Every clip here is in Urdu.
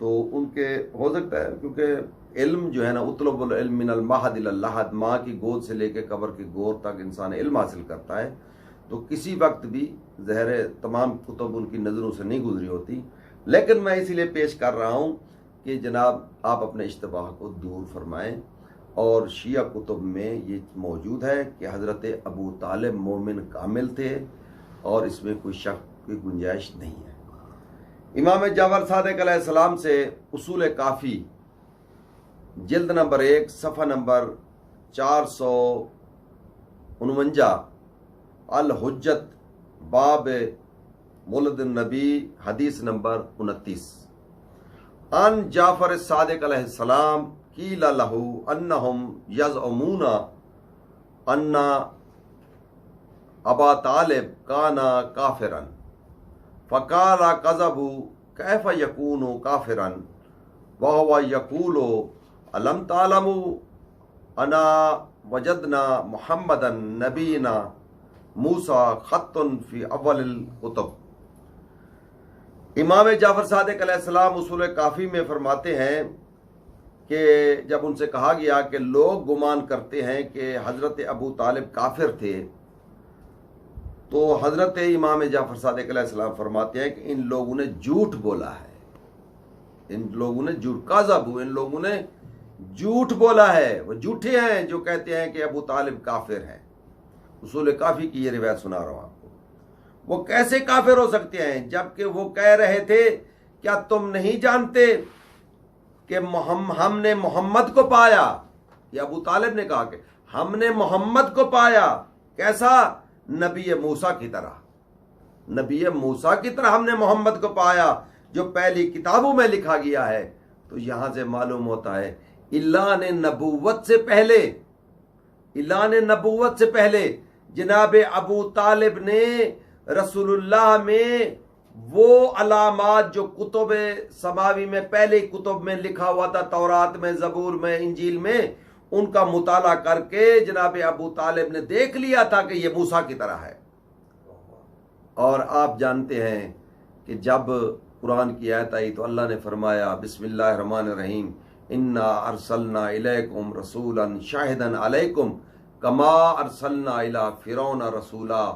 تو ان کے ہو سکتا ہے، کیونکہ علم جو ہے نا، اطلب العلم من المہد الی اللحد، ماں کی گود سے لے کے قبر کی گور تک انسان علم حاصل کرتا ہے، تو کسی وقت بھی ظاہر تمام کتب ان کی نظروں سے نہیں گزری ہوتی. لیکن میں اسی لیے پیش کر رہا ہوں کہ جناب آپ اپنے اشتباہ کو دور فرمائیں. اور شیعہ کتب میں یہ موجود ہے کہ حضرت ابو طالب مومن کامل تھے، اور اس میں کوئی شک کی گنجائش نہیں ہے. امام جعفر صادق علیہ السلام سے اصول کافی جلد نمبر 1 صفحہ نمبر 449، الحجت باب مولد النبی، حدیث نمبر 29. ان جعفر صادق علیہ السلام قیل لہ انہم یزعمون ان ابا طالب کانا کافرا فقال کذبوا کیف یکون کافرا وہو یقول الم تعلموا انا وجدنا محمدا نبینا موسیٰ خط فی اول الکتب. امام جعفر صادق علیہ السلام اصول کافی میں فرماتے ہیں کہ جب ان سے کہا گیا کہ لوگ گمان کرتے ہیں کہ حضرت ابو طالب کافر تھے، تو حضرت امام جعفر صادق علیہ السلام فرماتے ہیں کہ ان لوگوں نے جھوٹ بولا ہے، ان لوگوں نے جھوٹ کاذبو، ان لوگوں نے جھوٹ بولا ہے، وہ جھوٹے ہیں جو کہتے ہیں کہ ابو طالب کافر ہیں. اصول کافی کی یہ روایت سنا رہا ہوں آپ کو. وہ کیسے کافر ہو سکتے ہیں جبکہ وہ کہہ رہے تھے کیا تم نہیں جانتے کہ ہم نے محمد کو پایا. یہ ابو طالب نے کہا کہ ہم نے محمد کو پایا، کیسا؟ نبی موسیٰ کی طرح، نبی موسیٰ کی طرح ہم نے محمد کو پایا جو پہلی کتابوں میں لکھا گیا ہے. تو یہاں سے معلوم ہوتا ہے اعلان نبوت سے پہلے، اعلان نبوت سے پہلے جناب ابو طالب نے رسول اللہ میں وہ علامات جو کتب سماوی میں پہلے کتب میں لکھا ہوا تھا، تورات میں، زبور میں، انجیل میں، ان کا مطالعہ کر کے جناب ابو طالب نے دیکھ لیا تھا کہ یہ موسیٰ کی طرح ہے. اور آپ جانتے ہیں کہ جب قرآن کی آیت آئی تو اللہ نے فرمایا بسم اللہ الرحمن الرحیم انا ارسلنا الیکم رسولا شاہدا علیکم کما ارسلنا الی فرعون رسولا،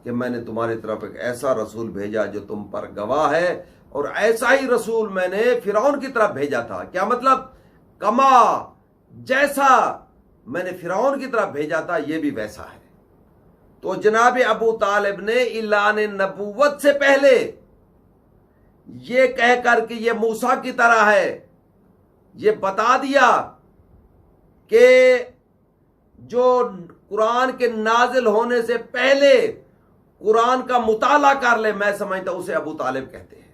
کہ میں نے تمہاری طرف ایک ایسا رسول بھیجا جو تم پر گواہ ہے، اور ایسا ہی رسول میں نے فرعون کی طرف بھیجا تھا. کیا مطلب؟ کما، جیسا میں نے فرعون کی طرف بھیجا تھا یہ بھی ویسا ہے. تو جناب ابو طالب نے اعلان نبوت سے پہلے یہ کہہ کر کہ یہ موسیٰ کی طرح ہے، یہ بتا دیا کہ جو قرآن کے نازل ہونے سے پہلے قرآن کا مطالعہ کر لے، میں سمجھتا اسے ابو طالب کہتے ہیں.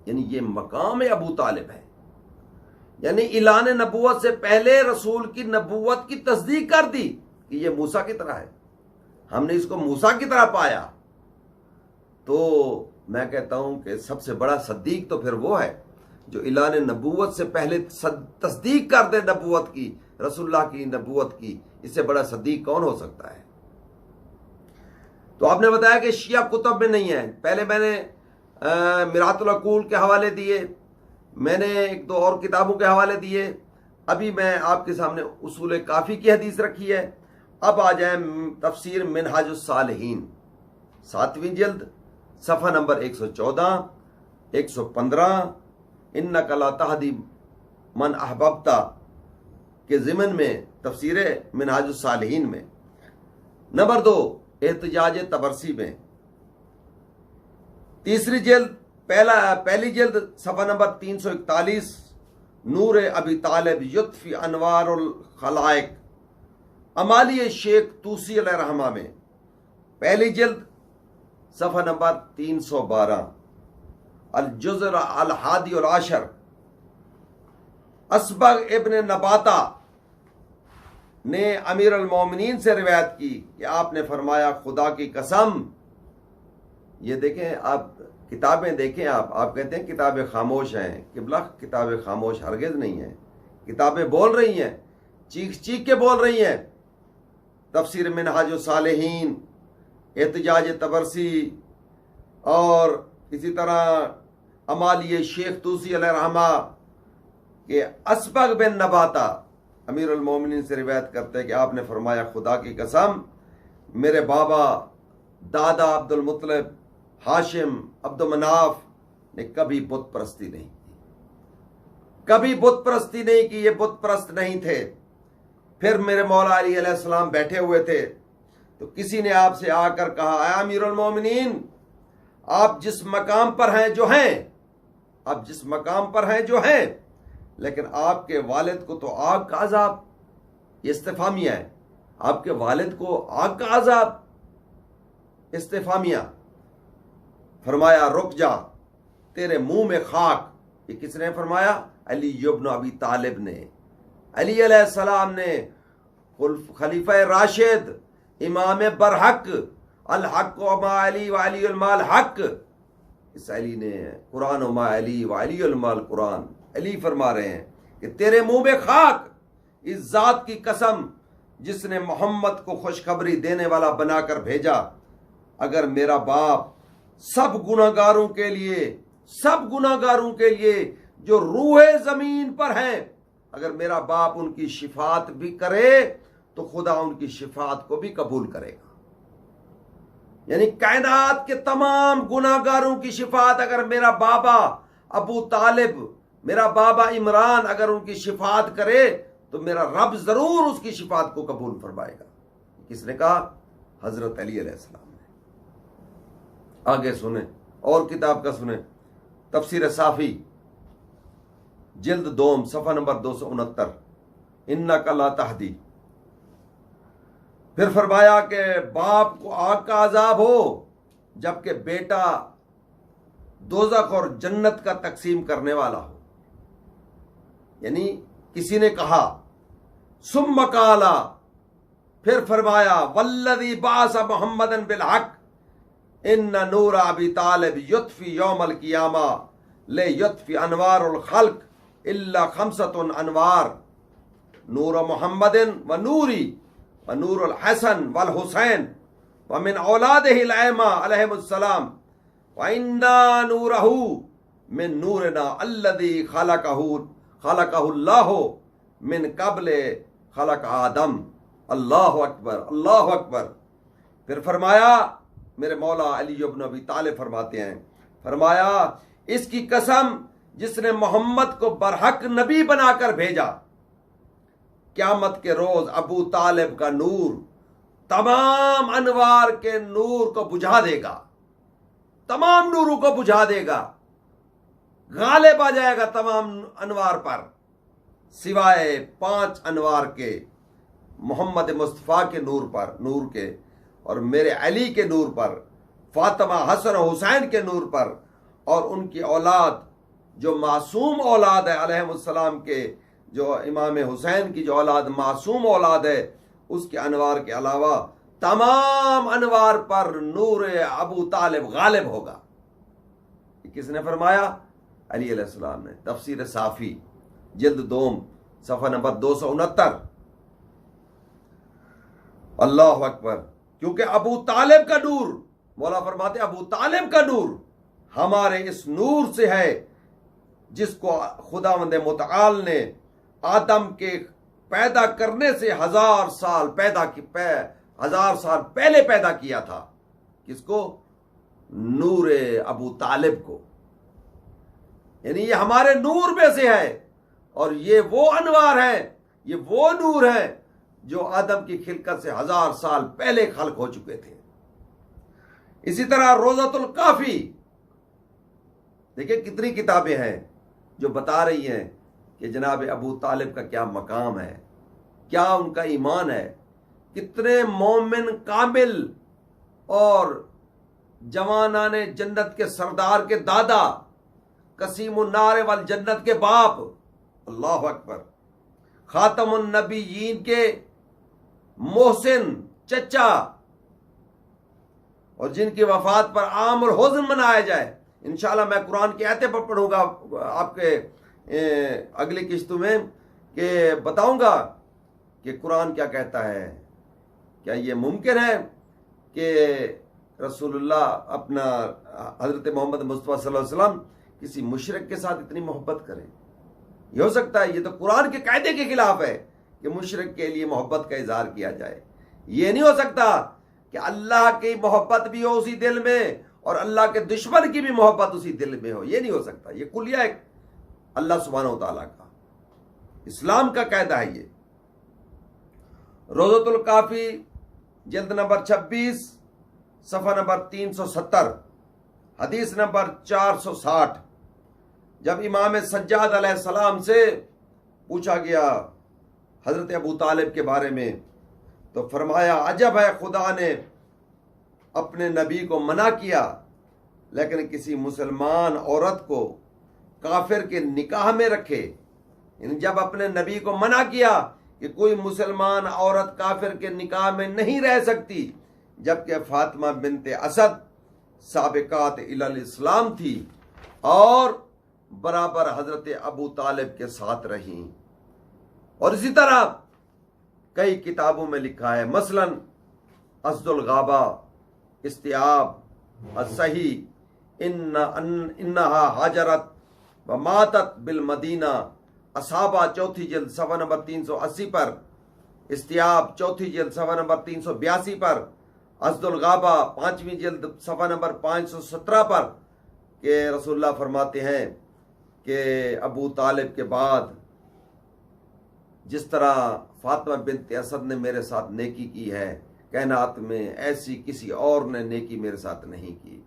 یعنی یہ مقام ابو طالب ہے، یعنی اعلان نبوت سے پہلے رسول کی نبوت کی تصدیق کر دی کہ یہ موسیٰ کی طرح ہے، ہم نے اس کو موسیٰ کی طرح پایا. تو میں کہتا ہوں کہ سب سے بڑا صدیق تو پھر وہ ہے جو اعلان نبوت سے پہلے تصدیق کر دے نبوت کی، رسول اللہ کی نبوت کی. اس سے بڑا صدیق کون ہو سکتا ہے؟ تو آپ نے بتایا کہ شیعہ کتب میں نہیں ہے. پہلے میں نے میرات العقول کے حوالے دیے، میں نے ایک دو اور کتابوں کے حوالے دیے، ابھی میں آپ کے سامنے اصول کافی کی حدیث رکھی ہے. اب آ جائیں تفسیر منہاج الصالحین 7ویں جلد صفحہ نمبر 114 115 انک لا تہدی من احببت کے ضمن میں تفسیر منہاج الصالحین میں. نمبر 2 احتجاج طبرسی میں 3ری جلد پہلی جلد صفحہ نمبر 341 نور ابی طالب یطفی انوار الخلائق، امالی شیخ توسی علیہ الرحمہ میں پہلی جلد صفحہ نمبر 312 الجزر الحادی العاشر اسبغ ابن نباتہ نے امیر المومنین سے روایت کی کہ آپ نے فرمایا خدا کی قسم. یہ دیکھیں آپ کتابیں دیکھیں، آپ کہتے ہیں کتابیں خاموش ہیں. قبلہ کتابیں خاموش ہرگز نہیں ہیں، کتابیں بول رہی ہیں، چیخ چیخ کے بول رہی ہیں. تفسیر منہاج الصالحین، احتجاج طبرسی، اور اسی طرح امالی شیخ توسی علیہ الرحمہ، کہ اسبغ بن نباتا امیر المومنین سے روایت کرتے ہیں کہ آپ نے فرمایا خدا کی قسم میرے بابا دادا عبد المطلب ہاشم عبد مناف نے کبھی بت پرستی نہیں کی، کبھی بت پرستی نہیں کی، یہ بت پرست نہیں تھے۔ پھر میرے مولا علی علیہ السلام بیٹھے ہوئے تھے تو کسی نے آپ سے آ کر کہا اے امیر المومنین آپ جس مقام پر ہیں جو ہیں، آپ جس مقام پر ہیں جو ہیں، لیکن آپ کے والد کو تو آگ کا عذاب، یہ استفہامیہ ہے، آپ کے والد کو آگ کا عذاب، استفہامیہ۔ فرمایا رک جا تیرے منہ میں خاک۔ یہ کس نے فرمایا؟ علی ابن ابی طالب نے۔ علی علیہ السلام نے خلیفہ راشد امام برحق الحق و ما علی و علی المال حق، اس علی نے قرآن و ما علی و علی المال قرآن، علی فرما رہے ہیں کہ تیرے منہ میں خاک، اس ذات کی قسم جس نے محمد کو خوشخبری دینے والا بنا کر بھیجا، اگر میرا باپ سب گناہگاروں کے لیے جو روح زمین پر ہیں، اگر میرا باپ ان کی شفاعت بھی کرے تو خدا ان کی شفاعت کو بھی قبول کرے گا۔ یعنی کائنات کے تمام گناہگاروں کی شفاعت اگر میرا بابا ابو طالب، میرا بابا عمران اگر ان کی شفاعت کرے تو میرا رب ضرور اس کی شفاعت کو قبول فرمائے گا۔ کس نے کہا؟ حضرت علی علیہ السلام نے۔ آگے سنیں اور کتاب کا سنیں، تفسیر صافی جلد دوم صفحہ نمبر 269، انک لا تہدی۔ پھر فرمایا کہ باپ کو آگ کا عذاب ہو جبکہ بیٹا دوزخ اور جنت کا تقسیم کرنے والا ہو۔ یعنی کسی نے کہا ثم قال، پھر فرمایا والذی بعث محمدا بالحق ان نور ابی طالب یطفی یوم القیامہ لے یطفی انوار الخلق الا خمسۃ انوار، نور محمد و نوری و نور الحسن والحسین ومن اولادہ الائمہ علیہم السلام وَإِنَّا نُورَهُ مِن نُورِنَا الَّذِي خَلَقَهُ اللَّهُ مِن قَبْلِ خَلَقَ آدم۔ اللہ اکبر، اللہ اکبر۔ پھر فرمایا میرے مولا علی ابن ابی طالب فرماتے ہیں، فرمایا اس کی قسم جس نے محمد کو برحق نبی بنا کر بھیجا، قیامت کے روز ابو طالب کا نور تمام انوار کے نور کو بجھا دے گا، تمام نوروں کو بجھا دے گا، غالب آ جائے گا تمام انوار پر، سوائے 5 انوار کے، محمد مصطفیٰ کے نور کے اور میرے علی کے نور پر، فاطمہ حسن و حسین کے نور پر، اور ان کی اولاد جو معصوم اولاد ہے علیہم السلام کے، جو امام حسین کی جو اولاد معصوم اولاد ہے اس کے انوار کے علاوہ تمام انوار پر نور ابو طالب غالب ہوگا۔ کس نے فرمایا؟ علی علیہ السلام نے۔ تفسیر صافی جلد دوم صفحہ نمبر 269۔ اللہ اکبر۔ کیونکہ ابو طالب کا نور، مولا فرماتے ابو طالب کا نور ہمارے اس نور سے ہے جس کو خداوند متعال نے آدم کے پیدا کرنے سے 1000 سال پہلے پیدا کیا تھا۔ کس کو؟ نور ابو طالب کو۔ یعنی یہ ہمارے نور میں سے ہے، اور یہ وہ انوار ہیں، یہ وہ نور ہیں جو آدم کی خلقت سے 1000 سال پہلے خلق ہو چکے تھے۔ اسی طرح روضۃ الکافی، دیکھیں کتنی کتابیں ہیں جو بتا رہی ہیں کہ جناب ابو طالب کا کیا مقام ہے، کیا ان کا ایمان ہے، کتنے مومن کامل اور جوانان جنت کے سردار کے دادا، قسیم النار والجنت کے باپ، اللہ اکبر، خاتم النبیین کے محسن چچا، اور جن کی وفات پر عام الحزن منایا جائے۔ انشاءاللہ میں قرآن کی آیتیں پر پڑھوں گا آپ کے اگلی قسطوں میں، کہ بتاؤں گا کہ قرآن کیا کہتا ہے۔ کیا یہ ممکن ہے کہ رسول اللہ اپنا حضرت محمد مصطفیٰ صلی اللہ علیہ وسلم کسی مشرک کے ساتھ اتنی محبت کریں؟ یہ ہو سکتا ہے؟ یہ تو قرآن کے قاعدے کے خلاف ہے کہ مشرک کے لیے محبت کا اظہار کیا جائے۔ یہ نہیں ہو سکتا کہ اللہ کی محبت بھی ہو اسی دل میں اور اللہ کے دشمن کی بھی محبت اسی دل میں ہو، یہ نہیں ہو سکتا۔ یہ کلیہ ہے اللہ سبحانہ و تعالیٰ کا، اسلام کا قاعدہ ہے یہ۔ روضۃ الکافی جلد نمبر 26 صفحہ نمبر 370 حدیث نمبر 460، جب امام سجاد علیہ السلام سے پوچھا گیا حضرت ابو طالب کے بارے میں تو فرمایا عجب ہے، خدا نے اپنے نبی کو منع کیا لیکن کسی مسلمان عورت کو کافر کے نکاح میں رکھے۔ یعنی جب اپنے نبی کو منع کیا کہ کوئی مسلمان عورت کافر کے نکاح میں نہیں رہ سکتی، جبکہ فاطمہ بنت اسد سابقات الی الاسلام تھی اور برابر حضرت ابو طالب کے ساتھ رہیں۔ اور اسی طرح کئی کتابوں میں لکھا ہے، مثلا اسد الغابہ استیاب الصحیح انہا حاجرت وماتت بالمدینہ، اصحابہ چوتھی جلد صفحہ نمبر 380 پر، استیاب چوتھی جلد صفحہ نمبر 382 پر، اسد الغابہ پانچویں جلد صفحہ نمبر 517 پر، کہ رسول اللہ فرماتے ہیں کہ ابو طالب کے بعد جس طرح فاطمہ بنت اسد نے میرے ساتھ نیکی کی ہے، کائنات میں ایسی کسی اور نے نیکی میرے ساتھ نہیں کی۔